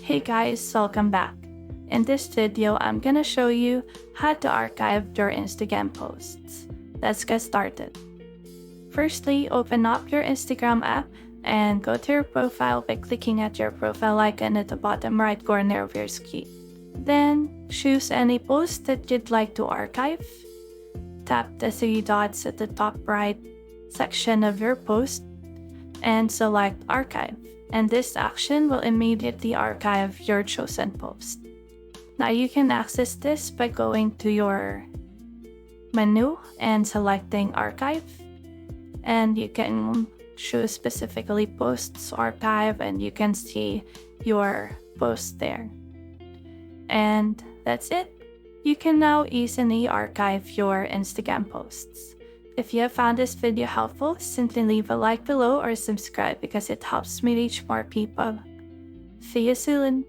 Hey guys, welcome back. In this video, I'm gonna show you how to archive your Instagram posts. Let's get started. Firstly, open up your Instagram app and go to your profile by clicking at your profile icon at the bottom right corner of your screen. Then, choose any post that you'd like to archive. Tap the three dots at the top right section of your post and select Archive, and this action will immediately archive your chosen post. Now you can access this by going to your menu and selecting Archive, and you can choose specifically Posts Archive and you can see your post there. And that's it. You can now easily archive your Instagram posts. If you have found this video helpful, simply leave a like below or subscribe because it helps me reach more people. See you soon!